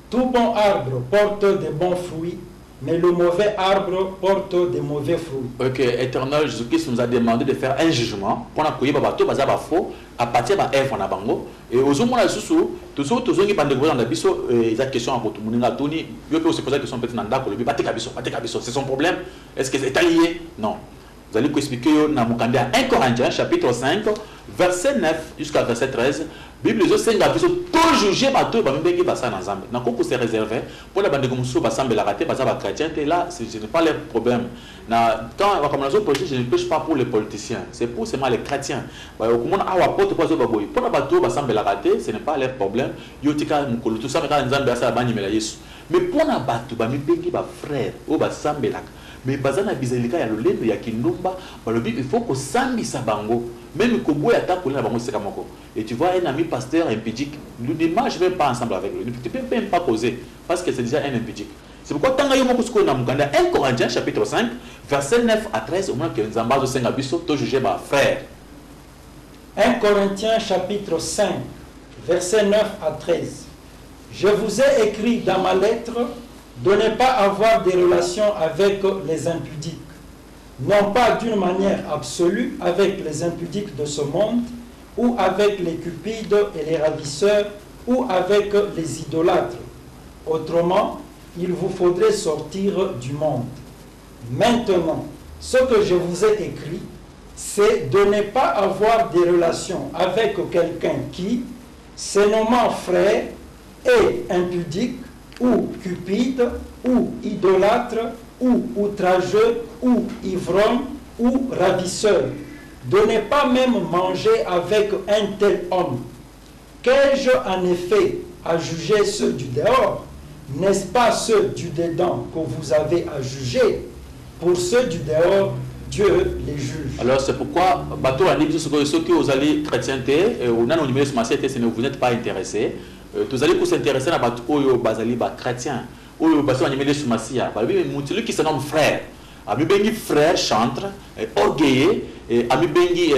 Tout bon arbre porte de bons fruits, mais le mauvais arbre porte de mauvais fruits. Ok, Éternel Jésus-Christ nous a demandé de faire un jugement pour accueillir bateau, bazaba faux, à partir de Ève en abango. Et aux hommes là sous tous ceux qui parlent de dans la biso, ils ont question à votre monde. Tony, il peut se poser la question peut-être dans d'accord, le bateau kabiso, c'est son problème. Est-ce que c'est allié? Non. Vous allez expliquer dans mon candidat 1 Corinthiens chapitre 5 verset 9 jusqu'à verset 13. Bible zo senga biso to juger bato ba mbeki basa na Nzambe. Na ko se réserver pour la bande comme so ba sambe la rater basa ba chrétien et là ce n'est pas leur problème. Na quand on commence politique, je ne pêche pas pour les politiciens, c'est pour seulement les chrétiens. Ba ko mona awa porte quoi zo ba boy. Pour la bato ba sambe la rater, ce n'est pas leur problème. Yo tika mukolo tout ça mais quand Nzambe asa ba nyimela Yesu. Mais pour na bato ba mbeki ba frère o ba sambe la mais bazana bizelika ya lolendo ya kindumba balobi il faut que sambi sabango même que boya ta kolina bango seka moko. Et tu vois un ami pasteur impudique, nous ne marche même pas ensemble avec lui, tu peux même pas causer parce que c'est déjà un impudique. C'est pourquoi tant que yo moko sko na mukanda 1 Corinthiens chapitre 5 verset 9 à 13 au moins que Nzamba zo senga biso to juger ba frère. 1 Corinthiens chapitre 5 verset 9 à 13. Je vous ai écrit dans ma lettre de ne pas avoir des relations avec les impudiques, non pas d'une manière absolue avec les impudiques de ce monde, ou avec les cupides et les ravisseurs, ou avec les idolâtres. Autrement, il vous faudrait sortir du monde. Maintenant, ce que je vous ai écrit, c'est de ne pas avoir des relations avec quelqu'un qui, se nommant frère, est impudique, ou cupide, ou idolâtre, ou outrageux, ou ivrogne, ou ravisseur, de ne pas même manger avec un tel homme. Qu'ai-je en effet à juger ceux du dehors? N'est-ce pas ceux du dedans que vous avez à juger? Pour ceux du dehors, Dieu les juge. Alors c'est pourquoi bateau a dit ceux qui vous allez chrétienté, on a numéro ce matin, vous n'êtes pas intéressé. Vous allez s'intéresser à bateau oyo bazali ba chrétien. Oyo bateau a numéro ce matin, celui qui se nomme frère. Ami bengi frère chantre, orgueilleux, et ami bengi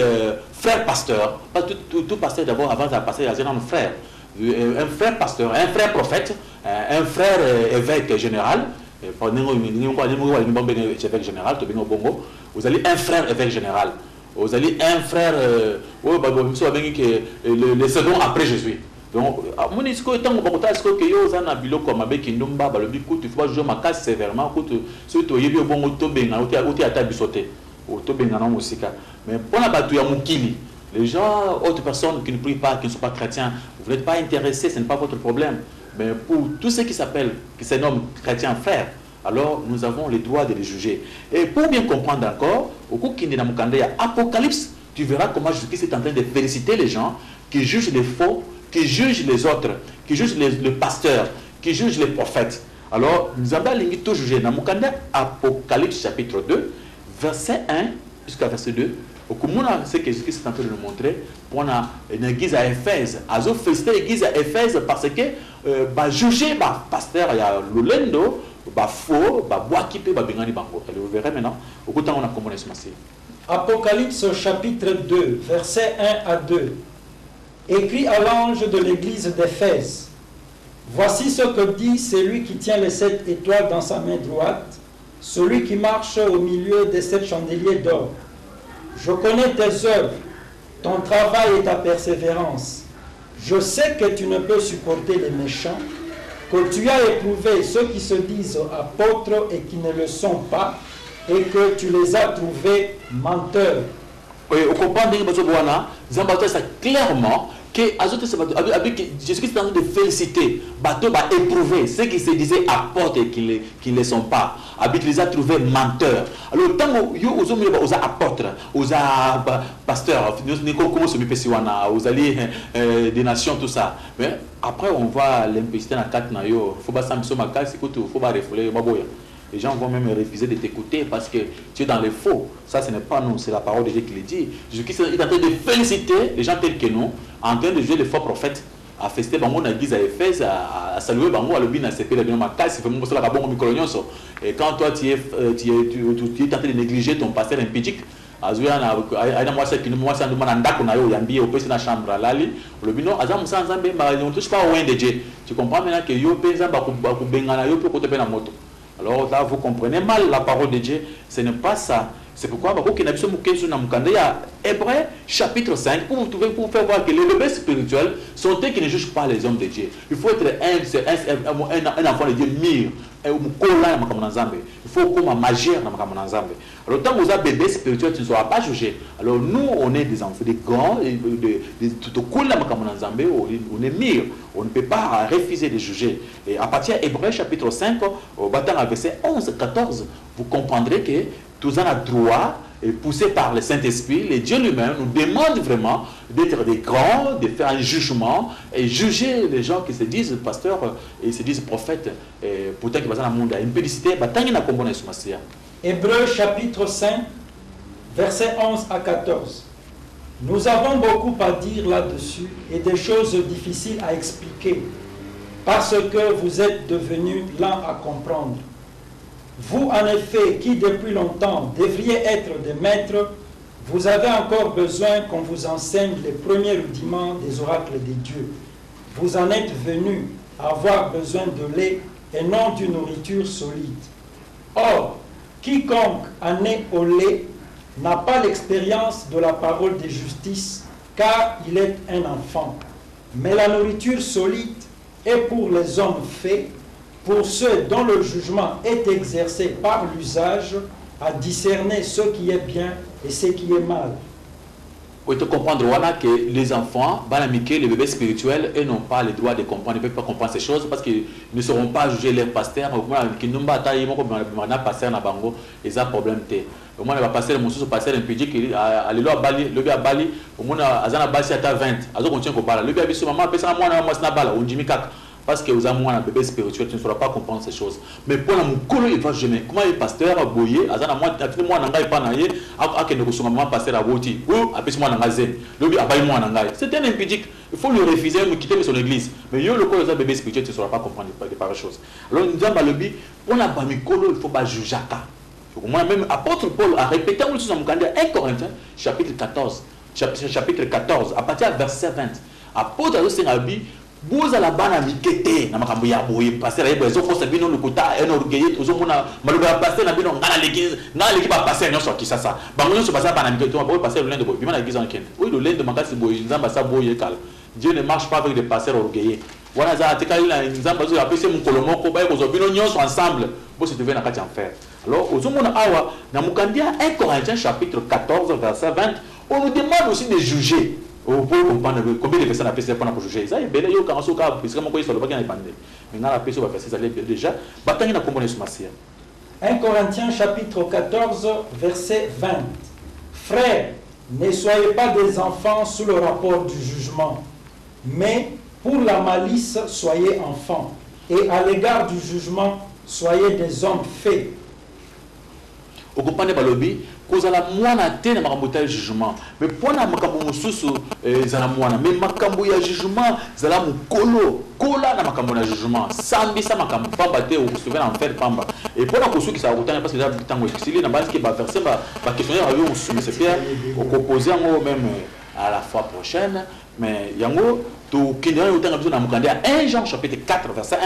frère pasteur. Pas tout pasteur d'abord avant de passer à un frère. Un frère pasteur, un frère prophète, un frère évêque général. Évêque général, vous allez un frère évêque général. Vous allez un frère, le second après Jésus. Donc, mon discours étant que yo zana biloko mabe kindumba balobi kutu faut jouer ma casse sévèrement kutu surtout yebi bongo to benga oti ata bisoté o to benga na musika mais pour la batu ya mukili les gens autres personnes qui ne prient pas qui ne sont pas chrétiens vous n'êtes pas intéressés, ce n'est pas votre problème, mais pour tous ceux qui s'appellent qui se nomment chrétiens frères, alors nous avons le droit de les juger. Et pour bien comprendre encore au coup qui na mukanda ya Apocalypse, tu verras comment Jésus-Christ est en train de féliciter les gens qui jugent les faux, qui jugent les autres, qui jugent le pasteur, qui jugent les prophètes. Alors, nous avons tout jugé. Dans Apocalypse chapitre 2, verset 1 jusqu'à verset 2, c'est que Jésus-Christ est en train de nous montrer pour une église à Éphèse. Ils ont félicité l'église à Éphèse parce que juger le pasteur, il y a le lendo, faux, boakipe, bingani bango. Vous verrez maintenant, au bout de temps, on a compris ce matin. Apocalypse chapitre 2, verset 1 à 2. Écrit à l'ange de l'église d'Éphèse. Voici ce que dit celui qui tient les 7 étoiles dans sa main droite, celui qui marche au milieu des 7 chandeliers d'or. Je connais tes œuvres, ton travail et ta persévérance. Je sais que tu ne peux supporter les méchants, que tu as éprouvé ceux qui se disent apôtres et qui ne le sont pas, et que tu les as trouvés menteurs. Oui, au comprendre ça clairement que Jésus-Christ est en train de féliciter, bateau va éprouver ceux qui se disaient apôtres et qui ne le sont pas. Habit les a trouvés menteurs. Alors tant que aux apôtres, aux pasteurs, comment se met aux alliés des nations, tout ça. Mais après on voit l'implicité dans la carte nayo. Faut pas s'amuser ma carte, faut pas refouler baboya. Les gens vont même refuser de t'écouter parce que tu es dans le faux. Ça, ce n'est pas nous, c'est la parole de Dieu qui le dit. Jésus-Christ est en train de féliciter les gens tels que nous, en train de jouer les faux prophètes, à fester dans l'église à Éphèse, à saluer à l'obin à CP, et quand toi tu es en train de négliger ton pasteur impidique, tu comprends maintenant que alors là, vous comprenez mal la parole de Dieu. Ce n'est pas ça. C'est pourquoi Hébreux chapitre 5, pour faire voir que les bébés spirituels sont eux qui ne jugent pas les hommes de Dieu. Il faut être un enfant de Dieu mûr. Il faut comme magir. Alors tant que vous avez bébé spirituel, tu ne seras pas jugé. Alors nous, on est des enfants, des grands, on est mûrs. On ne peut pas refuser de juger. Et à partir d'Hébreux chapitre 5, au verset 11-14, vous comprendrez que tous en a droit, et poussé par le Saint-Esprit, le Dieu lui-même nous demande vraiment d'être des grands, de faire un jugement et juger les gens qui se disent pasteurs et se disent prophètes. Et pourtant, qui sont dans le monde, une pédicité, Hébreux chapitre 5, versets 11 à 14. Nous avons beaucoup à dire là-dessus et des choses difficiles à expliquer parce que vous êtes devenus lents à comprendre. Vous, en effet, qui depuis longtemps devriez être des maîtres, vous avez encore besoin qu'on vous enseigne les premiers rudiments des oracles de Dieu. Vous en êtes venus à avoir besoin de lait et non d'une nourriture solide. Or, quiconque en est au lait n'a pas l'expérience de la parole de justice, car il est un enfant. Mais la nourriture solide est pour les hommes faits, pour ceux dont le jugement est exercé par l'usage, à discerner ce qui est bien et ce qui est mal. Oui, tu comprends que les enfants, les bébés spirituels, ils n'ont pas le droit de comprendre, ils ne peuvent pas comprendre ces choses parce qu'ils ne seront pas jugés leurs pasteurs. Qui n'ont pas taillé, pasteur na bango, ils ont problème. Au moins, le pasteur, mon pasteur impidique, allez à Bali, le à Bali, au moins, à Bali, à 20, à continue à Bali. Le bébé, maman, peut-être à Bala, on dit parce que vous avez un bébé spirituel, tu ne sauras pas comprendre ces choses. Mais pour mon colo, il va jamais. Comment le pasteur a boyé, à moi, n'angaï pas naïe, à quel ne pasteur à Woti, ou à moi n'angazen, le à moi n'angaï. C'est un impidique. Il faut le refuser, me quitter son église. Mais yo, le colo, le bébé spirituel, tu ne sauras pas comprendre des pareilles choses. Alors, nous avons le but, pour la bamicolo, il faut pas juger. Moi, même apôtre Paul a répété un chose dans mon candidat, 1 Corinthiens, chapitre 14, à partir du verset 20. Apôtre Adosengabi, vous allez bana mikete na makambo ya boye passer la yebo ezoko se bino lukuta en orgueil ozomona maluba passer na bino ngala l'église ba passer nyoso kisasa bango nyoso passer bana mikete ba passer le lende boye bima na église en ken oui le lende makasi boye nzamba sa boye kala Dieu ne marche pas avec des pasteurs orgueilleux wana za atikali na nzamba zo apesi mu kolomoko ba ko zo bino nyoso ensemble bo se trouver na kati enfer. Alors ozomona awa na mukandia 1 Corinthiens chapitre 14 verset 20 on nous demande aussi de juger. Vous pouvez comprendre combien de personnes appellent pour juger. Ça, il y a des gens qui ont déjà. 1 Corinthiens chapitre 14, verset 20. Frères, ne soyez pas des enfants sous le rapport du jugement, mais pour la malice, soyez enfants. Et à l'égard du jugement, soyez des hommes faits. Vous comprenez, Balobi? Cause la moana te na makambo ta jugement mais pona makambo mususu zala moana mais makambo ya jugement zala mukolo kola na makambo na jugement sambi sa makambo pamba te au souvenir en faire pamba et pona ko suki sa kutana parce que là tango exilé na base que ba verset ba questionner avec on soumet c'est faire au proposer en même à la fois prochaine mais yango to kinda yo tanga biso na mukanda 1 Jean chapitre 4 verset 1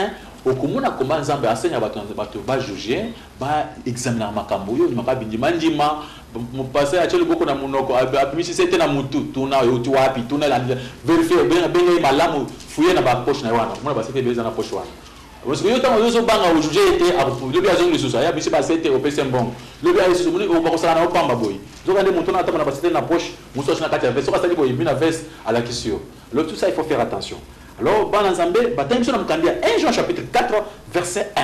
okomona komba nzambe asenya bato ba juger ba examiner makambo yo makabi ndima mo passer a chelo boko na munoko abimisi c'était na mutu tuna yo tu wapi tuna la vérifier bien malamu fouiller na ba poche na wana mona ba c'était bien na poche wana parce que yo tango yo so banga o juger était a le bien zo lisusa ya bisi ba c'était au pese mbongo le bien lisusu moni o ba ko sala na opamba boy Zo quand les moutons attendent la passer dans la poche, mousson sur la carte veste, so ka sali bo yebina veste à la question. Alors tout ça il faut faire attention. Alors ba Nzambe batangi so na mkandia 1 Jean chapitre 4 verset 1.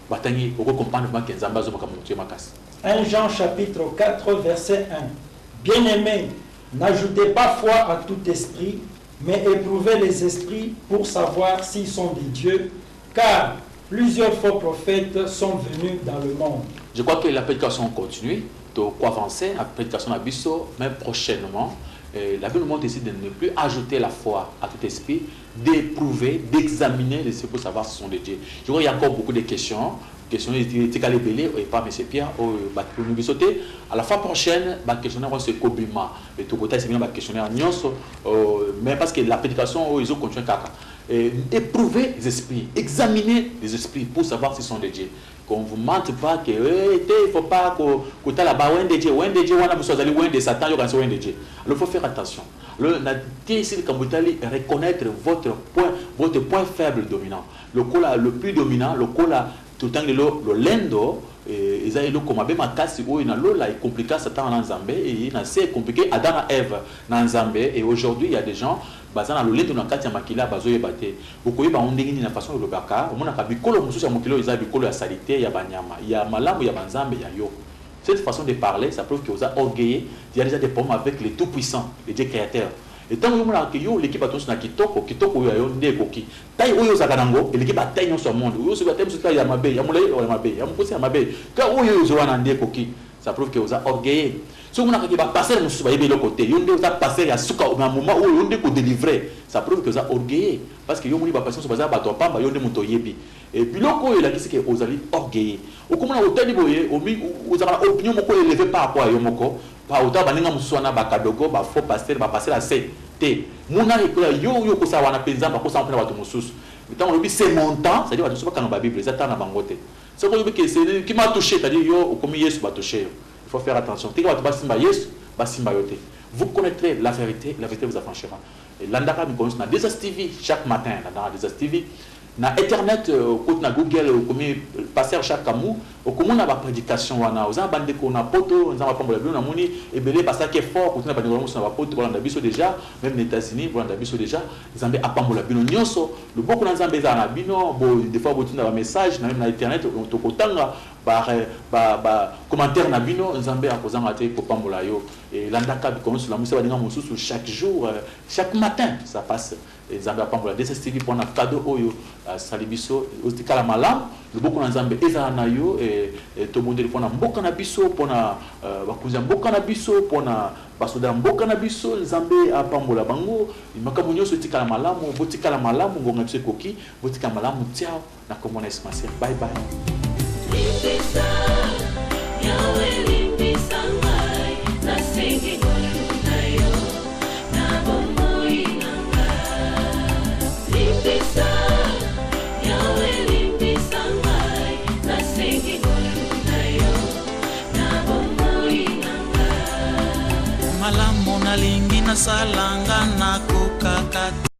Batangi oko comprendre que Nzamba zo makamutie makasi. 1 Jean chapitre 4 verset 1. Bien-aimés, n'ajoutez pas foi à tout esprit, mais éprouvez les esprits pour savoir s'ils sont de Dieu, car plusieurs faux prophètes sont venus dans le monde. Je crois que la prédication continue, de quoi avancer, la prédication à Bisso, même prochainement. La Bible nous montre ici de ne plus ajouter la foi à tout esprit, d'éprouver, d'examiner les esprits pour savoir si ce sont de Dieu. Je crois qu'il y a encore beaucoup de questions. Questionner et pas M. Pierre, nous sauter. À la fois prochaine, questionner ce cobima. Et tout côté, c'est bien questionner mais parce que la prédication, ils ont continué caca. Éprouver les esprits, examiner les esprits pour savoir s'ils sont de Dieu. Qu'on ne vous mente pas que il ne faut pas que tu as là-bas un de Dieu, on a besoin d'aller de Satan, il y a un de Dieu. Alors il faut faire attention. Alors, reconnaître votre point faible dominant. Le plus dominant, le tout le temps le lendo ils ont comme avec ma casse où il a là il compliqué Satan dans Zambé et il a assez compliqué Adam et Ève dans Zambé et aujourd'hui il y a des gens basant dans le lendo dans kati ya makila bazoye baté beaucoup ba ondengini na façon le baka on a kabikolo mususu ya mokilo ils a bikolo ya salité ya banyama ya malamu ya banzambe ya yo. Cette façon de parler ça prouve que vous avez orgueillé, il y a déjà des problèmes avec les tout puissants, les dieux créateurs. Et tant que yo l'équipe attention na kitoko yo ndekoki taille oyo zakanango et l'équipe taille non sur monde oyo se batem sur ya mabe ya mulai ya mabe ya mukosi ya mabe ka oyo zo wana ndekoki ça prouve que vous avez orgueillé so mona ka ba passer mususu ba yebe le côté yo nde za passer ya suka au moment où yo ndeko délivrer ça prouve que vous avez orgueillé parce que yo moni ba passer so baza ba to pamba yo nde muto yebi et puis loko yo la kisi que vous allez orgueillé au comment au tali boye au mi vous avez opinion moko élevé par rapport à yo moko pa autant baninga mususu na ba kadogo ba faux passer ba passer la C T mona yo ko sa wana penza ba ko sa mpena bato mususu tant on c'est montant c'est-à-dire bato so ba kana bible ça tana bangote c'est ko que c'est qui m'a touché c'est-à-dire yo comme Yesu ba touché il faut faire attention tika bato ba simba Yesu ba simba yote vous connaîtrez la vérité vous affranchira et landaka mi connaît na Desas TV chaque matin dans Desas TV na internet côté na Google comme passer chaque camus au comment na ba prédication wana aux bande ko na poto on va prendre na moni et belé passer qui est fort côté na bande ko na ba poto on a biso déjà même les États-Unis on a biso déjà nzambe apambola bino nyonso le boko na nzambe za na bino bo des fois botu na ba message na même na internet to kotanga ba commentaire na bino nzambe akozanga te ko pambola yo et landaka bi comme sur la musa baninga mususu chaque jour chaque matin ça passe et nzambe apambola Desas TV pour na cadeau oyo salibiso ostikala malam le boko na nzambe eza na yo et to monde pour na mboka na biso pour na bakunza mboka na biso pour na basoda mboka na biso nzambe apambola bango makambo nyonso tikala malamu botikala malamu ngonga biso koki botikala malamu tiao na komona esmasia bye bye. Malamu nalingi na salanga na kukakati